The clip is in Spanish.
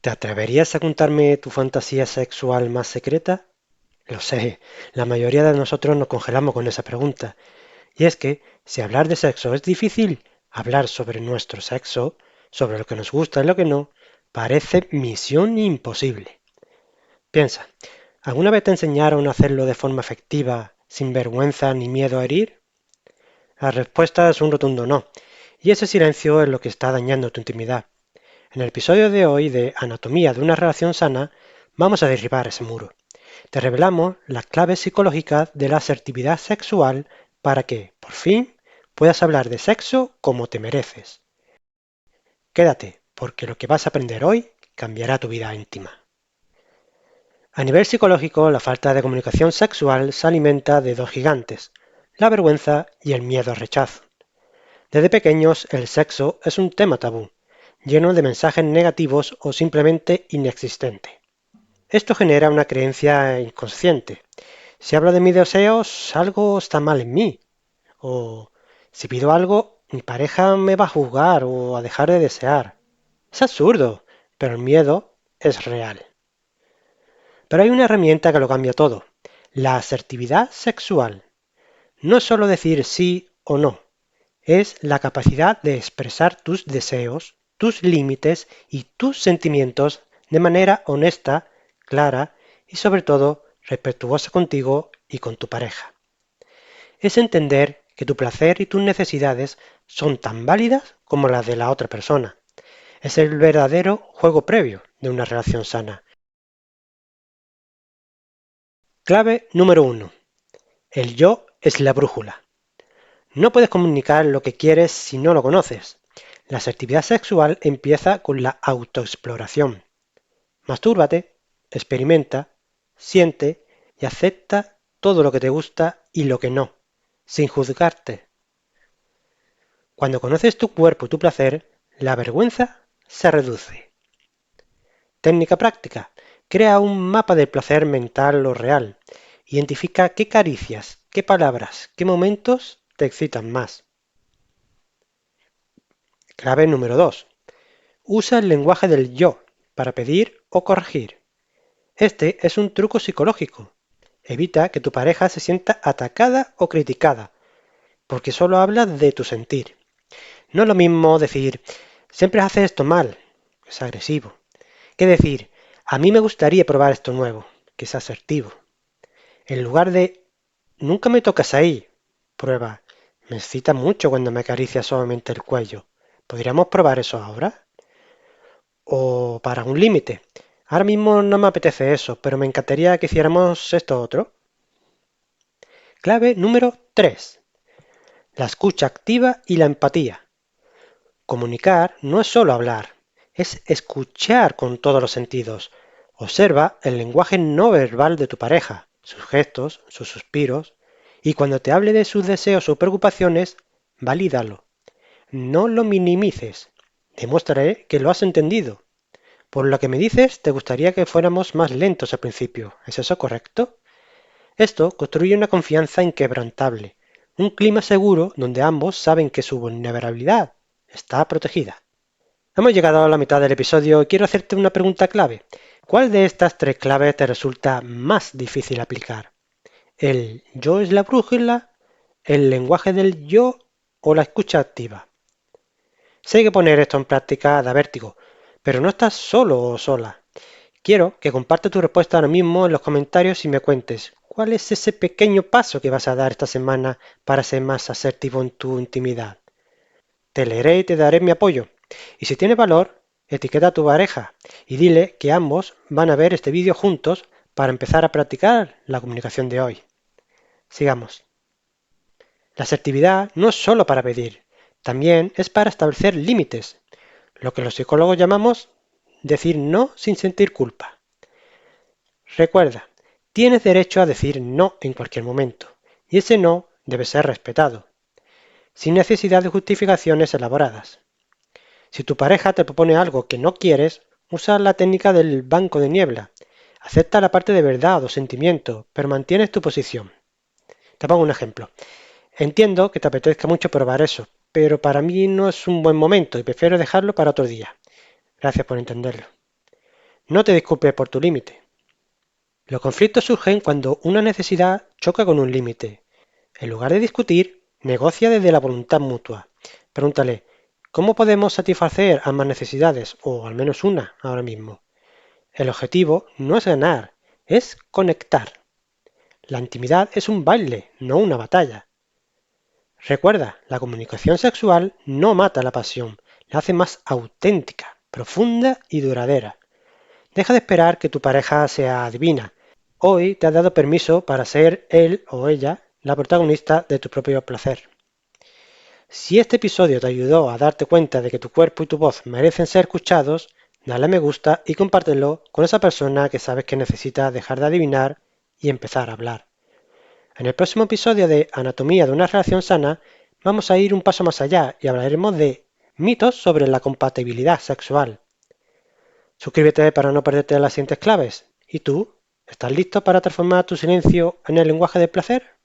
¿Te atreverías a contarme tu fantasía sexual más secreta? Lo sé, la mayoría de nosotros nos congelamos con esa pregunta. Y es que, si hablar de sexo es difícil, hablar sobre nuestro sexo, sobre lo que nos gusta y lo que no, parece misión imposible. Piensa, ¿alguna vez te enseñaron a hacerlo de forma efectiva, sin vergüenza ni miedo a herir? La respuesta es un rotundo no, y ese silencio es lo que está dañando tu intimidad. En el episodio de hoy de Anatomía de una relación sana, vamos a derribar ese muro. Te revelamos las claves psicológicas de la asertividad sexual para que, por fin, puedas hablar de sexo como te mereces. Quédate, porque lo que vas a aprender hoy cambiará tu vida íntima. A nivel psicológico, la falta de comunicación sexual se alimenta de dos gigantes, la vergüenza y el miedo al rechazo. Desde pequeños, el sexo es un tema tabú, lleno de mensajes negativos o simplemente inexistente. Esto genera una creencia inconsciente. Si hablo de mis deseos, algo está mal en mí. O si pido algo, mi pareja me va a juzgar o a dejar de desear. Es absurdo, pero el miedo es real. Pero hay una herramienta que lo cambia todo. La asertividad sexual. No es solo decir sí o no, es la capacidad de expresar tus deseos, tus límites y tus sentimientos de manera honesta, clara y sobre todo respetuosa contigo y con tu pareja. Es entender que tu placer y tus necesidades son tan válidas como las de la otra persona. Es el verdadero juego previo de una relación sana. Clave número uno. El yo es la brújula. No puedes comunicar lo que quieres si no lo conoces. La asertividad sexual empieza con la autoexploración. Mastúrbate, experimenta, siente y acepta todo lo que te gusta y lo que no, sin juzgarte. Cuando conoces tu cuerpo y tu placer, la vergüenza se reduce. Técnica práctica. Crea un mapa del placer mental o real. Identifica qué caricias, qué palabras, qué momentos te excitan más. Clave número 2. Usa el lenguaje del yo para pedir o corregir. Este es un truco psicológico. Evita que tu pareja se sienta atacada o criticada, porque solo habla de tu sentir. No es lo mismo decir, siempre haces esto mal, es agresivo, que decir, a mí me gustaría probar esto nuevo, que es asertivo. En lugar de, nunca me tocas ahí, prueba, me excita mucho cuando me acaricia suavemente el cuello. ¿Podríamos probar eso ahora? O para un límite. Ahora mismo no me apetece eso, pero me encantaría que hiciéramos esto otro. Clave número 3. La escucha activa y la empatía. Comunicar no es solo hablar, es escuchar con todos los sentidos. Observa el lenguaje no verbal de tu pareja, sus gestos, sus suspiros, y cuando te hable de sus deseos o preocupaciones, valídalo. No lo minimices. Demuéstrale que lo has entendido. Por lo que me dices, te gustaría que fuéramos más lentos al principio. ¿Es eso correcto? Esto construye una confianza inquebrantable, un clima seguro donde ambos saben que su vulnerabilidad está protegida. Hemos llegado a la mitad del episodio y quiero hacerte una pregunta clave. ¿Cuál de estas tres claves te resulta más difícil aplicar? ¿El yo es la brújula, el lenguaje del yo o la escucha activa? Sé que poner esto en práctica da vértigo, pero no estás solo o sola. Quiero que compartas tu respuesta ahora mismo en los comentarios y me cuentes cuál es ese pequeño paso que vas a dar esta semana para ser más asertivo en tu intimidad. Te leeré y te daré mi apoyo. Y si tiene valor, etiqueta a tu pareja y dile que ambos van a ver este vídeo juntos para empezar a practicar la comunicación de hoy. Sigamos. La asertividad no es solo para pedir, también es para establecer límites, lo que los psicólogos llamamos decir no sin sentir culpa. Recuerda, tienes derecho a decir no en cualquier momento, y ese no debe ser respetado, sin necesidad de justificaciones elaboradas. Si tu pareja te propone algo que no quieres, usa la técnica del banco de niebla. Acepta la parte de verdad o sentimiento, pero mantienes tu posición. Te pongo un ejemplo. Entiendo que te apetezca mucho probar eso, pero para mí no es un buen momento y prefiero dejarlo para otro día. Gracias por entenderlo. No te disculpes por tu límite. Los conflictos surgen cuando una necesidad choca con un límite. En lugar de discutir, negocia desde la voluntad mutua. Pregúntale, ¿cómo podemos satisfacer ambas necesidades? O al menos una ahora mismo. El objetivo no es ganar, es conectar. La intimidad es un baile, no una batalla. Recuerda, la comunicación sexual no mata la pasión, la hace más auténtica, profunda y duradera. Deja de esperar que tu pareja sea divina. Hoy te has dado permiso para ser él o ella la protagonista de tu propio placer. Si este episodio te ayudó a darte cuenta de que tu cuerpo y tu voz merecen ser escuchados, dale a me gusta y compártelo con esa persona que sabes que necesita dejar de adivinar y empezar a hablar. En el próximo episodio de Anatomía de una relación sana, vamos a ir un paso más allá y hablaremos de mitos sobre la compatibilidad sexual. Suscríbete para no perderte las siguientes claves. ¿Y tú? ¿Estás listo para transformar tu silencio en el lenguaje del placer?